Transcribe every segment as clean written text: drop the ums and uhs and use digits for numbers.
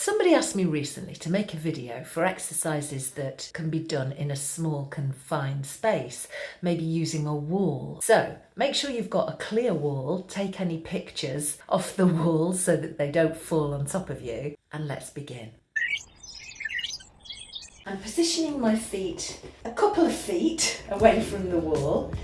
Somebody asked me recently to make a video for exercises that can be done in a small confined space, maybe using a wall. So make sure you've got a clear wall, take any pictures off the wall so that they don't fall on top of you, and let's begin. I'm positioning my feet a couple of feet away from the wall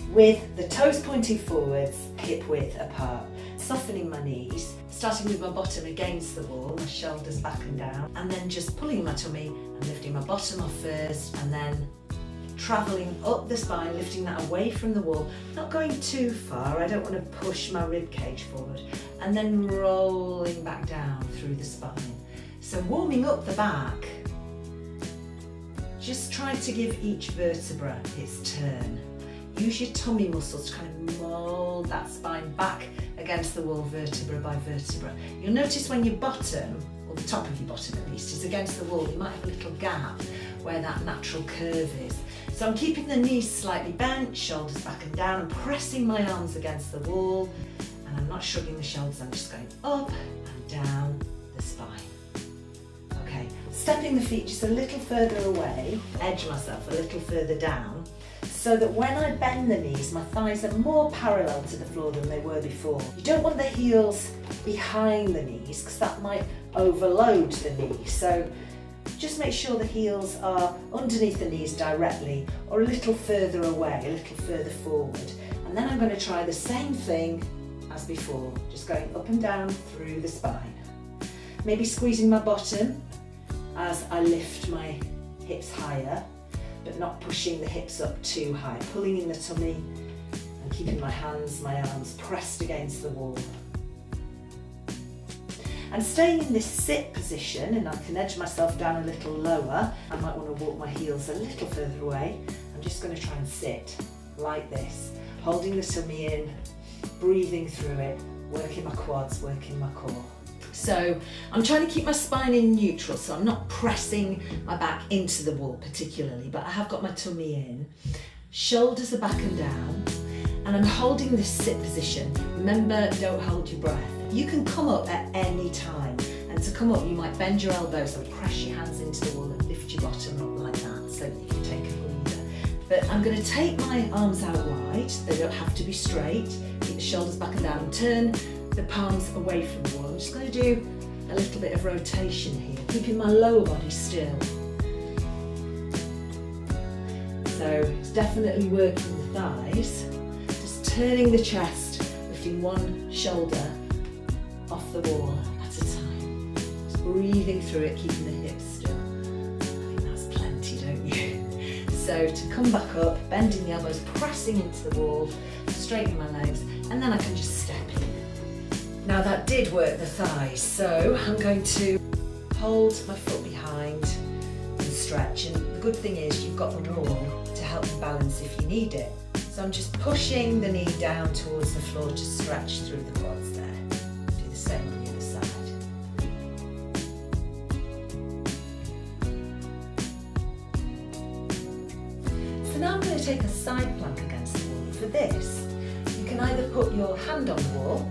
with the toes pointing forwards, hip width apart. Softening my knees, starting with my bottom against the wall, my shoulders back and down, and then just pulling my tummy and lifting my bottom off first, and then travelling up the spine, lifting that away from the wall, not going too far, I don't want to push my rib cage forward, and then rolling back down through the spine. So warming up the back, just try to give each vertebra its turn. Use your tummy muscles to kind of mould that spine back against the wall, vertebra by vertebra. You'll notice when your bottom, or the top of your bottom at least, is against the wall, you might have a little gap where that natural curve is. So I'm keeping the knees slightly bent, shoulders back and down, and pressing my arms against the wall, and I'm not shrugging the shoulders, I'm just going up and down the spine. Okay, stepping the feet just a little further away, edge myself a little further down, so that when I bend the knees, my thighs are more parallel to the floor than they were before. You don't want the heels behind the knees because that might overload the knee. So just make sure the heels are underneath the knees directly or a little further away, a little further forward. And then I'm going to try the same thing as before, just going up and down through the spine. Maybe squeezing my bottom as I lift my hips higher, but not pushing the hips up too high, pulling in the tummy and keeping my hands, my arms pressed against the wall. And staying in this sit position, and I can edge myself down a little lower. I might want to walk my heels a little further away. I'm just going to try and sit like this, holding the tummy in, breathing through it, working my quads, working my core. So I'm trying to keep my spine in neutral, so I'm not pressing my back into the wall particularly, but I have got my tummy in. Shoulders are back and down, and I'm holding this sit position. Remember, don't hold your breath. You can come up at any time, and to come up you might bend your elbows and press your hands into the wall and lift your bottom up like that so that you can take a breather. But I'm going to take my arms out wide, they don't have to be straight, keep the shoulders back and down, and turn the palms away from the wall. I'm just going to do a little bit of rotation here, keeping my lower body still. So it's definitely working the thighs, just turning the chest, lifting one shoulder off the wall at a time. Just breathing through it, keeping the hips still. I think that's plenty, don't you? So to come back up, bending the elbows, pressing into the wall, straightening my legs, and then I can just step in. Now that did work the thighs, so I'm going to hold my foot behind and stretch, and the good thing is you've got the wall to help you balance if you need it. So I'm just pushing the knee down towards the floor to stretch through the quads there. Do the same on the other side. So now I'm going to take a side plank against the wall. For this, you can either put your hand on the wall.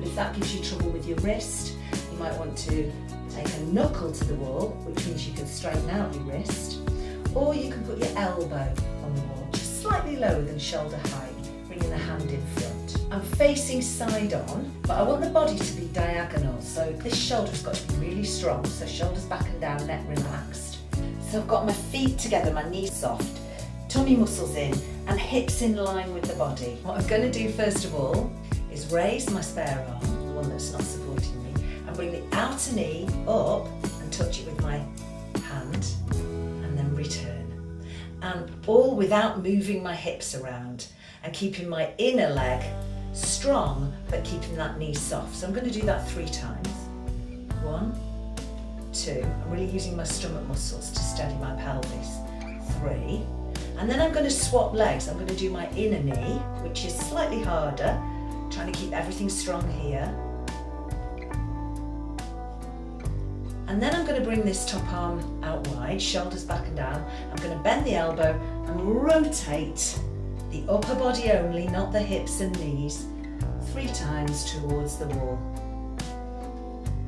If that gives you trouble with your wrist, you might want to take a knuckle to the wall, which means you can straighten out your wrist, or you can put your elbow on the wall, just slightly lower than shoulder height, bringing the hand in front. I'm facing side on, but I want the body to be diagonal, so this shoulder's got to be really strong, so shoulders back and down, neck relaxed. So I've got my feet together, my knees soft, tummy muscles in, and hips in line with the body. What I'm going to do first of all is raise my spare arm, the one that's not supporting me, and bring the outer knee up and touch it with my hand, and then return. And all without moving my hips around and keeping my inner leg strong, but keeping that knee soft. So I'm going to do that 3 times. 1, 2, I'm really using my stomach muscles to steady my pelvis. 3, and then I'm going to swap legs. I'm going to do my inner knee, which is slightly harder, trying to keep everything strong here. And then I'm going to bring this top arm out wide, shoulders back and down. I'm going to bend the elbow and rotate the upper body only, not the hips and knees, 3 times towards the wall.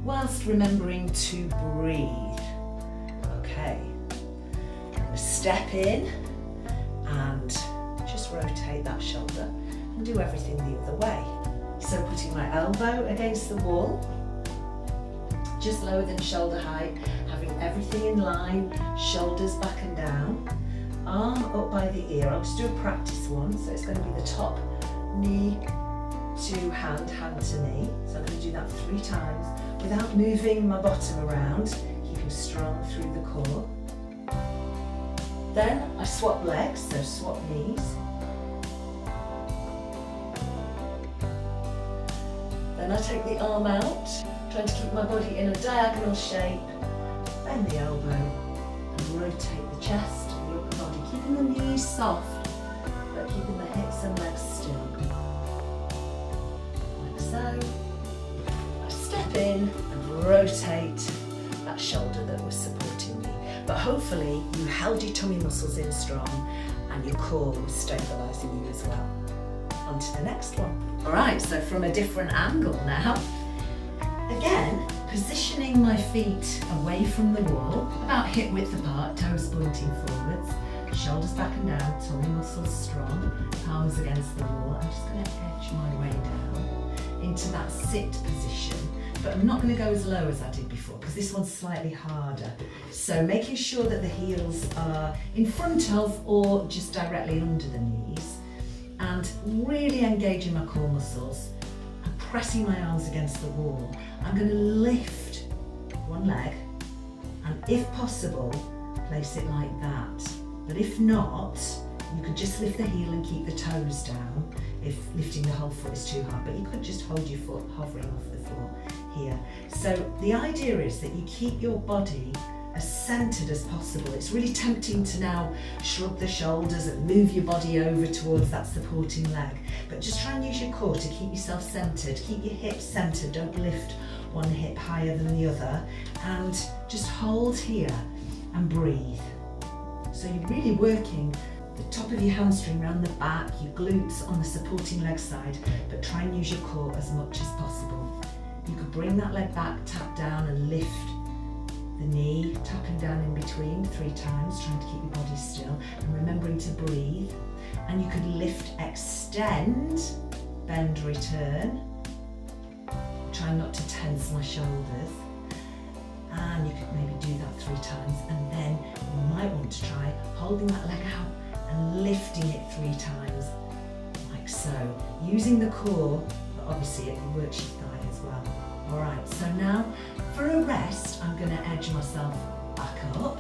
whilst remembering to breathe. Okay, I'm going to step in and just rotate that shoulder and do everything the other way. So putting my elbow against the wall, just lower than shoulder height, having everything in line, shoulders back and down, arm up by the ear. I'll just do a practice one, so it's going to be the top, knee to hand, hand to knee. So I'm going to do that 3 times without moving my bottom around, keeping strong through the core. Then I swap legs, so swap knees. Then I take the arm out, trying to keep my body in a diagonal shape, bend the elbow and rotate the chest and the upper body, keeping the knees soft, but keeping the hips and legs still. Like so. I step in and rotate that shoulder that was supporting me. But hopefully you held your tummy muscles in strong and your core was stabilising you as well. On to the next one. All right, so from a different angle now. Again, positioning my feet away from the wall, about hip width apart, toes pointing forwards, shoulders back and down, tummy muscles strong, palms against the wall. I'm just going to edge my way down into that sit position, but I'm not going to go as low as I did before because this one's slightly harder. So making sure that the heels are in front of or just directly under the knees, and really engaging my core muscles and pressing my arms against the wall. I'm going to lift one leg and if possible place it like that, but if not you could just lift the heel and keep the toes down if lifting the whole foot is too hard, but you could just hold your foot hovering off the floor here. So the idea is that you keep your body as centered as possible. It's really tempting to now shrug the shoulders and move your body over towards that supporting leg, but just try and use your core to keep yourself centered, keep your hips centered, don't lift one hip higher than the other, and just hold here and breathe. So you're really working the top of your hamstring around the back, your glutes on the supporting leg side, but try and use your core as much as possible. You could bring that leg back, tap down and lift the knee, tapping down in between 3 times, trying to keep your body still and remembering to breathe. And you could lift, extend, bend, return. Try not to tense my shoulders. And you could maybe do that 3 times, and then you might want to try holding that leg out and lifting it 3 times, like so. Using the core, but obviously it works your thigh as well. All right, so now for a rest, I'm going to edge myself back up.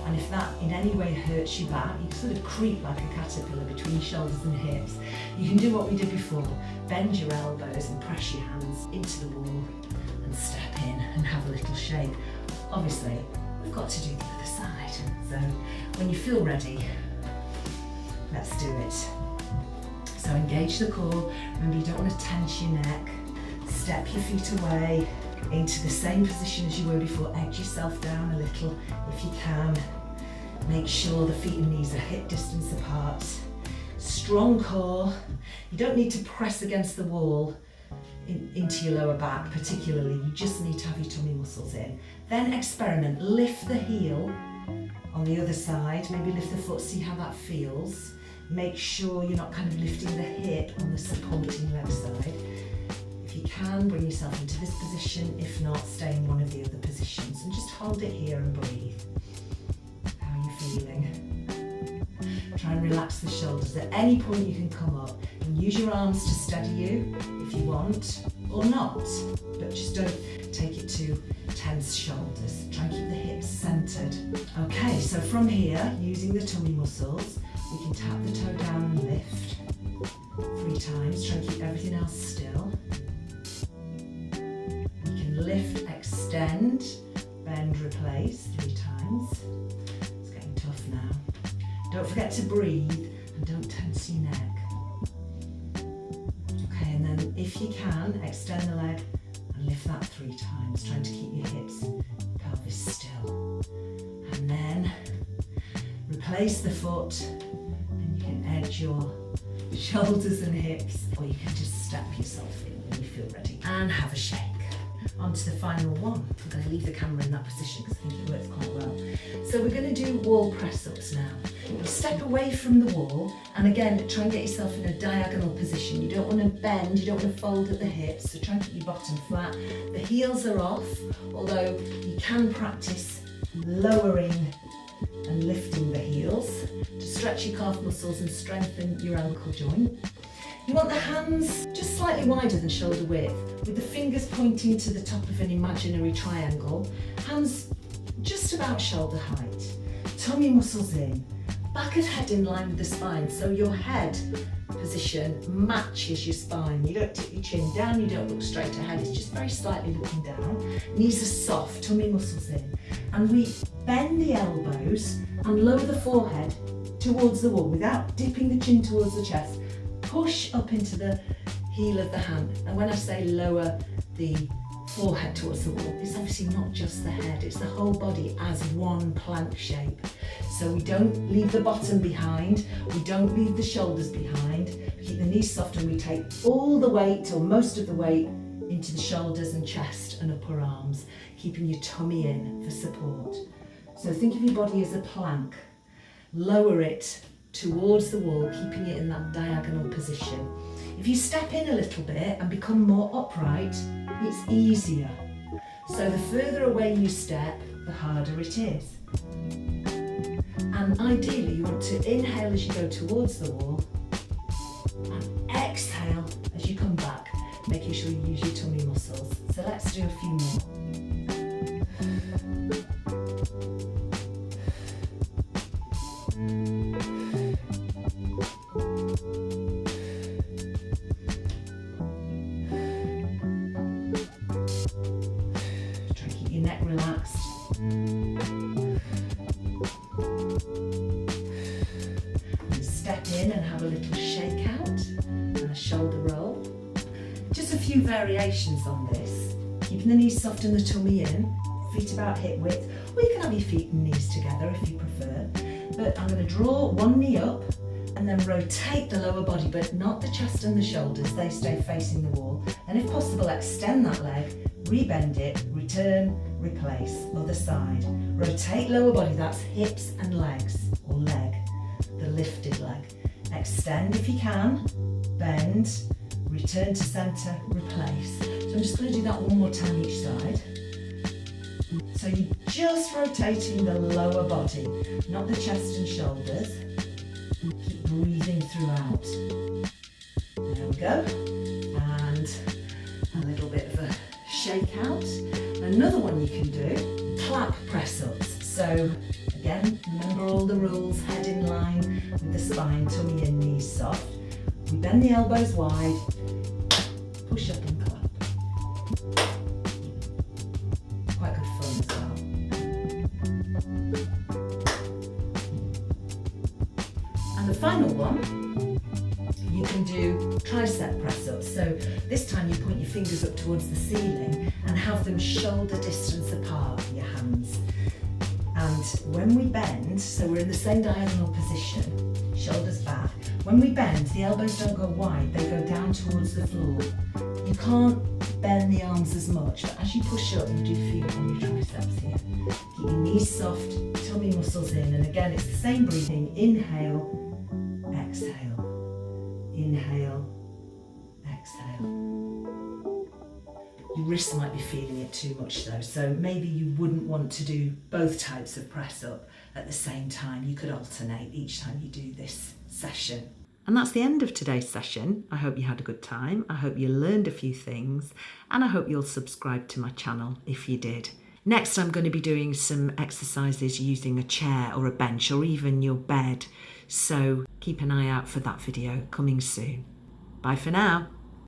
And if that in any way hurts your back, you can sort of creep like a caterpillar between shoulders and hips. You can do what we did before, bend your elbows and press your hands into the wall and step in and have a little shake. Obviously, we've got to do the other side. So when you feel ready, let's do it. So engage the core. Remember, you don't want to tense your neck. Step your feet away into the same position as you were before. Edge yourself down a little if you can. Make sure the feet and knees are hip distance apart. Strong core. You don't need to press against the wall into your lower back particularly. You just need to have your tummy muscles in. Then experiment. Lift the heel on the other side. Maybe lift the foot, see how that feels. Make sure you're not kind of lifting the hip on the supporting leg side. If you can, bring yourself into this position. If not, stay in one of the other positions and just hold it here and breathe. How are you feeling? Try and relax the shoulders. At any point you can come up and use your arms to steady you if you want, or not, but just don't take it to tense shoulders. Try and keep the hips centered. Okay, so from here, using the tummy muscles, we can tap the toe down and lift 3 times. Try and keep everything else still. We can lift, extend, bend, replace 3 times. It's getting tough now. Don't forget to breathe and don't tense your neck. Okay, and then if you can, extend the leg and lift that 3 times, trying to keep your hips, pelvis still. And then replace the foot, and you can edge your shoulders and hips, or you can just step yourself in when you feel ready and have a shake. onto the final one. I'm going to leave the camera in that position because I think it works quite well. So we're going to do wall press-ups now. You step away from the wall, and again, try and get yourself in a diagonal position. You don't want to bend, you don't want to fold at the hips, so try and keep your bottom flat. The heels are off, although you can practice lowering and lifting the heels to stretch your calf muscles and strengthen your ankle joint. You want the hands just slightly wider than shoulder width, with the fingers pointing to the top of an imaginary triangle, hands just about shoulder height, tummy muscles in, back of head in line with the spine, so your head position matches your spine. You don't tip your chin down, you don't look straight ahead, it's just very slightly looking down. Knees are soft, tummy muscles in. And we bend the elbows and lower the forehead towards the wall without dipping the chin towards the chest. Push up into the heel of the hand. And when I say lower the forehead towards the wall, it's obviously not just the head, it's the whole body as one plank shape. So we don't leave the bottom behind, we don't leave the shoulders behind, we keep the knees soft, and we take all the weight, or most of the weight, into the shoulders and chest and upper arms, keeping your tummy in for support. So think of your body as a plank. Lower it towards the wall, keeping it in that diagonal position. If you step in a little bit and become more upright, it's easier. So the further away you step, the harder it is. And ideally you want to inhale as you go towards the wall and exhale as you come back, making sure you use your tummy muscles. So let's do a few more. Try and keep your neck relaxed. And step in and have a little shake out and a shoulder roll. Just a few variations on this. Keeping the knees soft and the tummy in, feet about hip width, or you can have your feet and knees together if you prefer. But I'm going to draw one knee up and then rotate the lower body, but not the chest and the shoulders, they stay facing the wall. And if possible, extend that leg, rebend it, return, replace, other side. Rotate lower body, that's hips and legs, or leg, the lifted leg. Extend if you can, bend, return to centre, replace. So I'm just going to do that one more time each side. So you're just rotating the lower body, not the chest and shoulders. Keep breathing throughout. There we go. And a little bit of a shake out. Another one you can do, clap press-ups. So again, remember all the rules, head in line with the spine, tummy in, knees soft. We bend the elbows wide, push up and clap. Quite good fun as well. And the final one, you can do tricep press-ups. So this time you point your fingers up towards the ceiling and have them shoulder distance apart, your hands. And when we bend, so we're in the same diagonal position, shoulders back. When we bend, the elbows don't go wide, they go down towards the floor. You can't bend the arms as much, but as you push up, you do feel on your triceps here. Keep your knees soft, tummy muscles in, and again, it's the same breathing. Inhale, exhale. Inhale, exhale. Your wrists might be feeling it too much though, so maybe you wouldn't want to do both types of press up at the same time. You could alternate each time you do this session. And that's the end of today's session. I hope you had a good time. I hope you learned a few things, and I hope you'll subscribe to my channel if you did. Next, I'm going to be doing some exercises using a chair or a bench or even your bed. So keep an eye out for that video coming soon. Bye for now.